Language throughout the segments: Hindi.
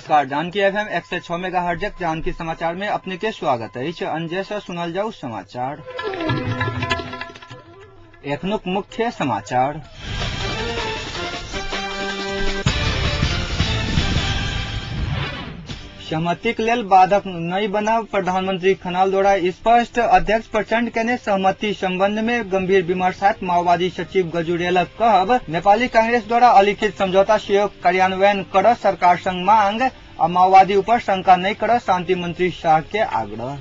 नमस्कार। जानकी एफएम 106 मेगाहर्ट्ज जानकी समाचार में अपने के स्वागत है। अंजे से सुनल जाऊ समाचार। एखनुक मुख्य समाचार। सहमतिक लेल बाधक नहीं बनाव प्रधानमंत्री खनाल द्वारा स्पष्ट। अध्यक्ष प्रचंड के सहमति संबंध में गंभीर विमर्शात माओवादी सचिव गजुरेलक कहब। नेपाली कांग्रेस द्वारा अलिखित समझौता सहयोग कार्यान्वयन कर सरकार संग मांग। और माओवादी ऊपर शंका नहीं कर शांति मंत्री शाह के आग्रह।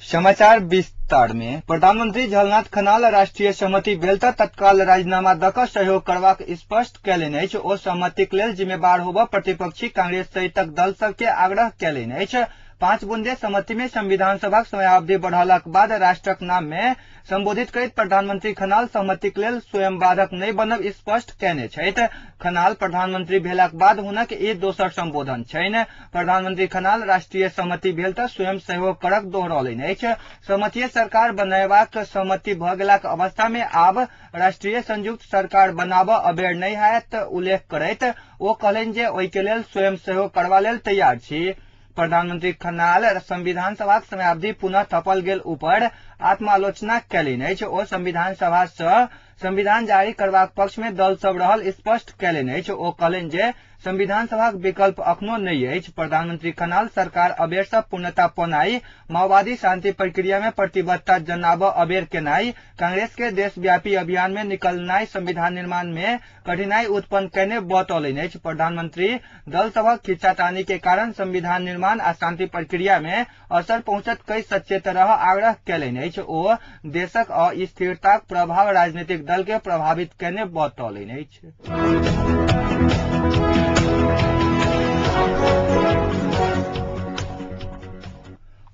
समाचार विस्तार में। प्रधानमंत्री झलनाथ खनाल राष्ट्रीय सहमति भेल तत्काल राजीनामा दक सहयोग करबाक स्पष्ट कयलनि अछि। ओ सहमतिक लेल जिम्मेवार होबऽ प्रतिपक्षी कांग्रेस सहितक दल सब के आग्रह कयलनि अछि। 5 बुंदे सहमति में संविधान सभाक समयावधि बढ़ालाक बाद राष्ट्रक नाम में संबोधित करैत प्रधानमंत्री खनाल सहमतिक लेल स्वयं बाधक नहीं बनब स्पष्ट कयने छथि। खनाल प्रधानमंत्री भेलाक बाद हुनक ई दोसर संबोधन छनि। प्रधानमंत्री खनाल राष्ट्रीय सहमति भेल त स्वयं सहयोग करक दोहरौलनि अछि। सहमतीय सरकार बनयबाक सहमति भ गेलाक अवस्था में आब राष्ट्रीय संयुक्त सरकार बनाबऽ अबेर नहीं हैत उल्लेख करैत ओ कहलनि जे ओहि के लेल स्वयं सहयोग करबा लेल तैयार छी। प्रधानमंत्री खनाल संविधान सभाक समयावधि पुनः थपल गेल ऊपर आत्मालोचना कयलनि अछि। ओ संविधान सभा से संविधान जारी करबाक पक्ष में दल सब रहल स्पष्ट कयलनि अछि। ओ कहलनि जे संविधान सभाक विकल्प अखनो नहीं अछि। प्रधानमंत्री खनाल सरकार अबेर से पूर्णता पनाई माओवादी शांति प्रक्रिया में प्रतिबद्धता जनाबऽ अबेर केनाई कांग्रेस के देशव्यापी अभियान में निकलनाई संविधान निर्माण में कठिनाई उत्पन्न करने बतौलनि अछि। प्रधानमंत्री दल सभक खींचातानी के कारण संविधान निर्माण आ शांति प्रक्रिया में असर पहुंचत कई सचेत रह आग्रह कयलनि अछि। ओ देशक अस्थिरताक प्रभाव राजनीतिक दल के प्रभावित करने बतौलनि अछि।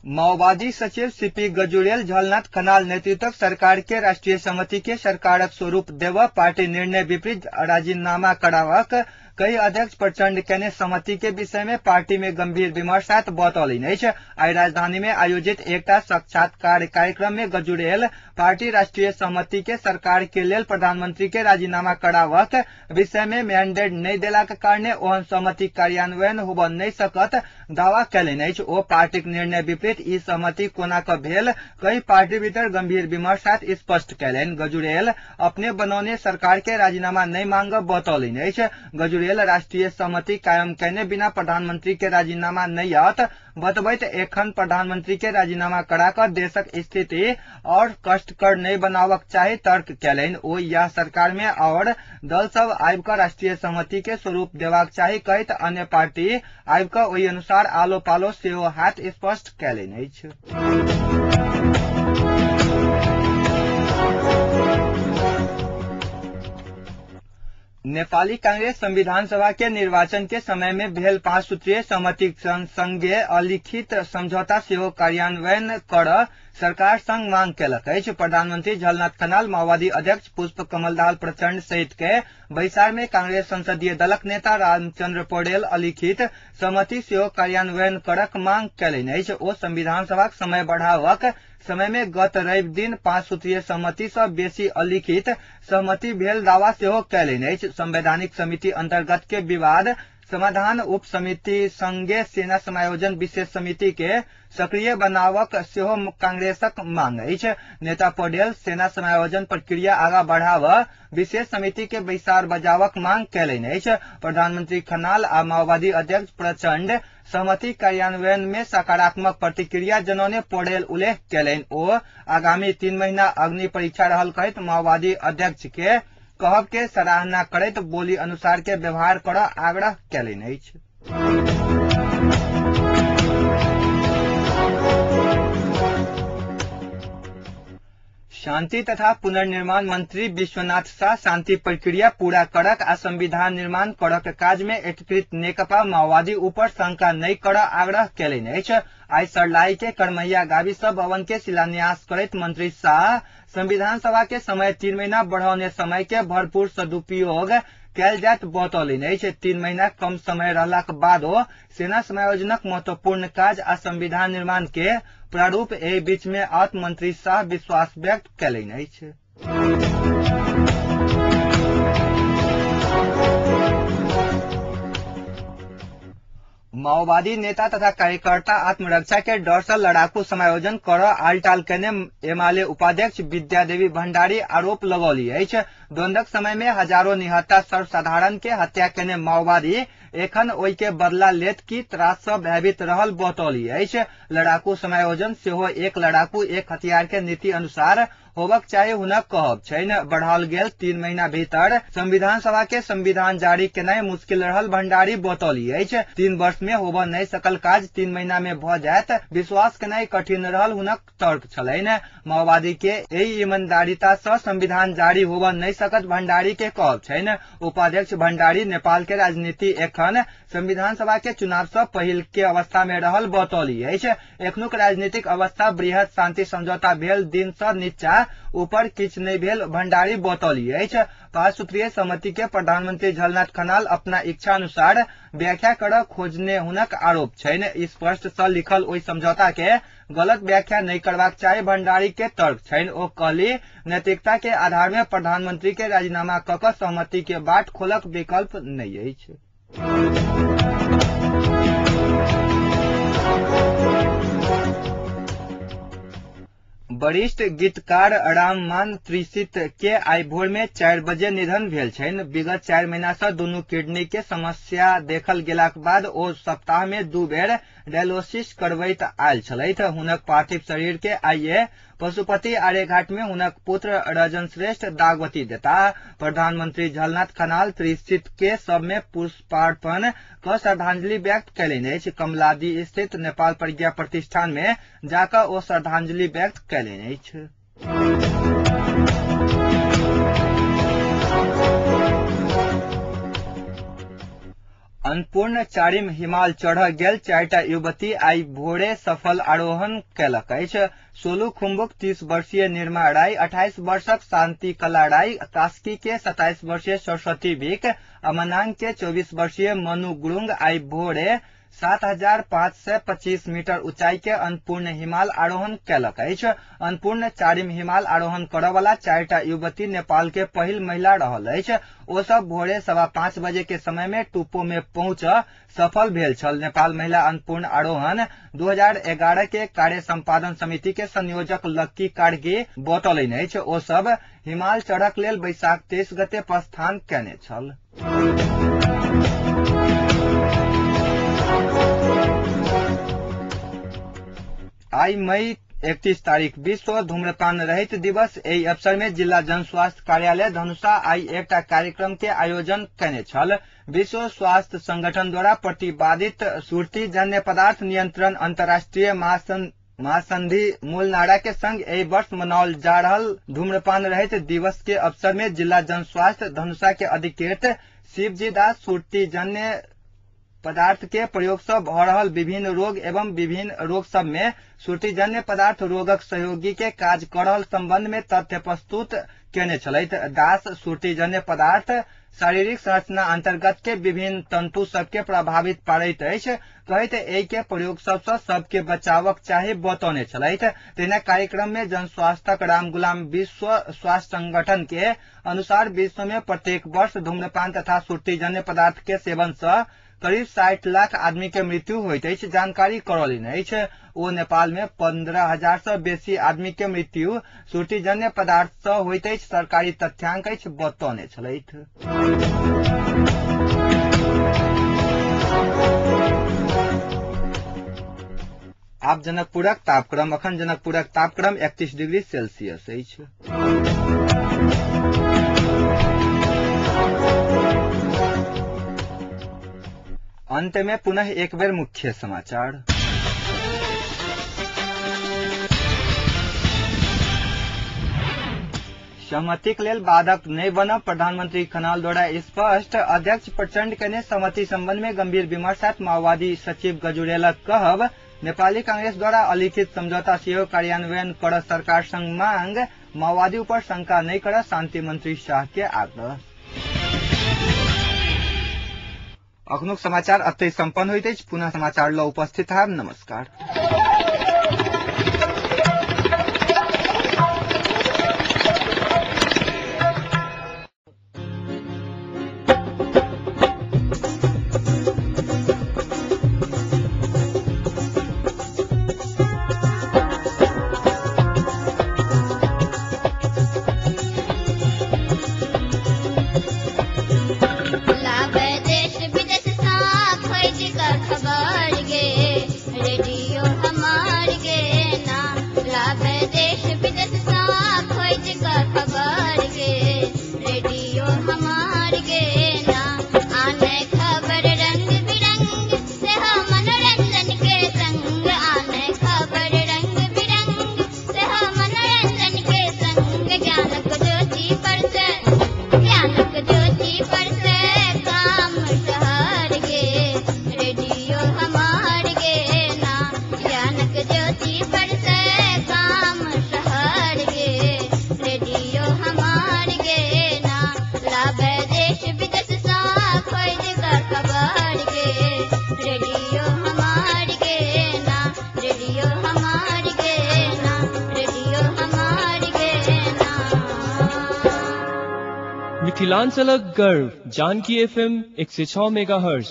माओवादी सचिव सीपी गजुरेल झलनाथ खनाल नेतृत्वक सरकार के राष्ट्रीय सहमति के सरकारक स्वरूप देव पार्टी निर्णय विपरीत राजीनामा करावक कई अध्यक्ष प्रचंड के सहमति के विषय में पार्टी में गंभीर विमर्शात बतौलनि अछि। आई राजधानी में आयोजित एकटा साक्षात्कार कार्यक्रम में गजुरेल पार्टी राष्ट्रीय सहमति के सरकार के लेल प्रधानमंत्री के राजीनामा करावक विषय में मैंडेट नहीं देलाक कारणे ओहन सहमति कार्यान्वयन होबऽ नहीं सकत दावा कयलनि अछि। ओ पार्टीक निर्णय विपरीत ई सहमति कोना क भेल कई पार्टी भीतर गंभीर विमर्शात स्पष्ट कयलनि। गजुरेल अपने बनौने सरकार के राजीनामा नहीं मांग बतौलनि अछि। गजुरेल राष्ट्रीय सहमति कायम करने बिना प्रधानमंत्री के राजीनामा नहीं आत बतबैत एखन प्रधानमंत्री के राजीनामा कराकर देशक स्थिति और कष्टकर नहीं बनावक चाही तर्क कयलनि। ओ यह सरकार में और दल सब आबि क राष्ट्रीय सहमति के स्वरूप देबाक चाही कहैत अन्य पार्टी आबि क ओहि अनुसार आलो पालो सेहो हाथ स्पष्ट कयलनि अछि। नेपाली कांग्रेस संविधान सभा के निर्वाचन के समय में भेल 5 सूत्रीय सहमति संगे अलिखित समझौता सेहो कार्यान्वयन कर सरकार संग मांग केलक अछि। प्रधानमंत्री झलनाथ खनाल माओवादी अध्यक्ष पुष्प कमल दाहाल प्रचंड सहित के बैसार में कांग्रेस संसदीय दलक नेता रामचंद्र पौडेल अलिखित सहमति सेहो कार्यान्वयन करक मांग कयलनि अछि। ओ संविधान सभाक समय बढ़ावक समय में गत रवि दिन 5 सूत्रीय सहमति से बेसी अलिखित सहमति भेल दावा सेहो कयलनि अछि। संवैधानिक समिति अंतर्गत के विवाद समाधान उप समिति संगे सेना समायोजन विशेष समिति के सक्रिय बनावक सेहो कांग्रेसक मांग अछि। नेता पौडेल सेना समायोजन प्रक्रिया आगा बढ़ाव विशेष समिति के बैसार बजावक मांग कयलनि अछि। प्रधानमंत्री खनाल आ माओवादी अध्यक्ष प्रचंड सहमति कार्यान्वयन में सकारात्मक प्रतिक्रिया जनौने पौडेल उल्लेख कयलनि। ओ आगामी 3 महीना अग्नि परीक्षा रहल कहैत माओवादी अध्यक्ष के कहब के सराहना करैत बोली अनुसार के व्यवहार कर आग्रह कयलनि अछि। शांति तथा पुनर्निर्माण मंत्री विश्वनाथ शाह शांति प्रक्रिया पूरा करक आ संविधान निर्माण करक काज में एकीकृत नेकपा माओवादी ऊपर शंका नहीं कर आग्रह कयलनि अछि। आई सर्लाही के करमैया गाविस भवन के शिलान्यास करैत मंत्री शाह संविधान सभा के समय 3 महीना बढ़ौने समय के भरपूर सदुपयोग कयल जायत बतौलनि अछि। 3 महीना कम समय रहलाक बादो सेना समायोजनक महत्वपूर्ण काज आ संविधान निर्माण के प्रारूप एहि बीच में आत मंत्री शाह विश्वास व्यक्त कयलनि अछि। माओवादी नेता तथा कार्यकर्ता आत्मरक्षा के डर से लड़ाकू समायोजन कर आलटाल केने एमाले उपाध्यक्ष विद्यादेवी भंडारी आरोप लगौली अछि। द्वंद्वक समय में हजारों निहत्था सर्वसाधारण के हत्या केने माओवादी एखन ओई के बदला लेत की त्रास से भयभीत रहल बतौली अछि। लड़ाकू समायोजन सेहो एक लड़ाकू एक हथियार के नीति अनुसार होबक चाही हुनक कहब छैन। बढ़ाओल गेल 3 महीना भीतर संविधान सभा के संविधान जारी केनाई मुश्किल रहल भंडारी बतौली अछि। 3 वर्ष में होब नहीं सकल काज 3 महीना में भ जायत विश्वास केनाई कठिन रहल हुनक तर्क छलैन। माओवादी के एही ईमानदारीता से संविधान जारी होब नहीं सकत भंडारी के कहब छैन। उपाध्यक्ष भंडारी नेपाल के राजनीति एखन संविधान सभा के चुनाव से पहिल के अवस्था में रहल बतौली अछि। एखनुक राजनीतिक अवस्था बृहत शांति समझौता भेल दिन से नीचा ऊपर किछ नहीं भेल भंडारी बतौली अछि। 5 सूत्रीय समिति के प्रधानमंत्री झलनाथ खनाल अपना इच्छा अनुसार व्याख्या कर खोजने हुनक आरोप छैन। स्पष्ट से लिखल ओई समझौता के गलत व्याख्या नहीं करबाक चाही भंडारी के तर्क छैन। ओ कहली नैतिकता के आधार में प्रधानमंत्री के राजीनामा क क सहमति के बाट खोलक विकल्प नहीं अछि। वरिष्ठ गीतकार राममान त्रिषित के आइ भोर में 4 बजे निधन भेल छैन। विगत 4 महीना से दुनू किडनी के समस्या देखल गेलाक बाद ओ सप्ताह में 2 बेर डायलिसिस करबैत आयल छलैथ। हुनक पार्थिव शरीर के आइए पशुपति आर्यघाट में हुनक पुत्र रजन श्रेष्ठ दागवती देता। प्रधानमंत्री झलनाथ खनाल त्रिषित के शव में पुष्पार्पण क श्रद्धांजलि व्यक्त कैलनि अछि। कमलादी स्थित नेपाल प्रज्ञा प्रतिष्ठान में जाकर ओ श्रद्धांजलि व्यक्त कैलनि अछि। अन्नपूर्ण चारिम हिमाल चढ़ गेल 4टा युवती आई भोरे सफल आरोहण कैलक अछि। सोलू खुम्बुक 30 वर्षीय निर्मा राय, 28 वर्षक शांति कला राय, कास्की के 27 वर्षीय सरस्वती बिक, अमनांग के 24 वर्षीय मनु गुरुंग आई भोरे 7525 मीटर ऊंचाई के अन्नपूर्ण हिमाल आरोहण कैलक अछि। अन्नपूर्ण चारिम हिमाल आरोहण करय वाला 4टा युवती नेपाल के पहिल महिला रहल अछि। ओ सब भोरे 5:15 बजे के समय में टुप्पो में पहुंच सफल भेल छल। नेपाल महिला अन्नपूर्ण आरोहण 2011 के कार्य संपादन समिति के संयोजक लक्की कार्गी बतौलनि अछि। ओ सब हिमाल चढ़क लेल बैसाख 23 गते प्रस्थान केने छल। आई मई 31 तारीख विश्व धूम्रपान रहित दिवस। एहि अवसर में जिला जन स्वास्थ्य कार्यालय धनुषा आई एकटा कार्यक्रम के आयोजन केने छल। विश्व स्वास्थ्य संगठन द्वारा प्रतिपादित सुर्ती जन्य पदार्थ नियंत्रण अंतर्राष्ट्रीय महासंधि मूल नारा के संग एहि वर्ष मनाओल जा रहल धूम्रपान रहित दिवस के अवसर में जिला जन स्वास्थ्य धनुषा के अधिकृत शिवजी दास सुर्ती जन्य पदार्थ के प्रयोग से भ रहल विभिन्न रोग एवं विभिन्न रोग सब में सुर्तीजन्य पदार्थ रोगक सहयोगी के काज कर रहल संबंध में तथ्य प्रस्तुत केने छलैथ। दास सुर्तीजन्य पदार्थ शारीरिक संरचना अंतर्गत के विभिन्न तंतु सबके प्रभावित पारैत अछि। कहैत एहि के प्रयोग सबसे सबके बचावक चाही बतौने छलैथ। तेना कार्यक्रम में जन स्वास्थ्यक राम गुलाम विश्व स्वास्थ्य संगठन के अनुसार विश्व में प्रत्येक वर्ष धूम्रपान तथा सुर्तीजन्य पदार्थ के सेवन से करीब 60 लाख आदमी के मृत्यु होइत अछि जानकारी करौलनि अछि। ओ नेपाल में 15,000 से बेसी आदमी के मृत्यु सुर्तीजन्य पदार्थ से होइत अछि सरकारी तथ्यांक अछि बतौने छलैथ। आब जनकपुरक तापक्रम। अखन जनकपुरक तापक्रम 31 डिग्री सेल्सियस अछि। अंत में पुनः एक बेर मुख्य समाचार। सहमतिक लेल बाधक नहीं बनब प्रधानमंत्री खनाल द्वारा स्पष्ट। अध्यक्ष प्रचंड के सहमति संबंध में गंभीर विमर्श। माओवादी सचिव गजुरेलक कहब। नेपाली कांग्रेस द्वारा अलिखित समझौता सेहो कार्यान्वयन कर सरकार संग मांग। माओवादी ऊपर शंका नहीं कर शांति मंत्री शाह के आग्रह। अखनुक समाचार अतै संपन्न होइत अछि। पुनः समाचार ल उपस्थित हैब। नमस्कार। मिथिलाञ्चलक गर्व जानकी FM 106 मेगाहर्ज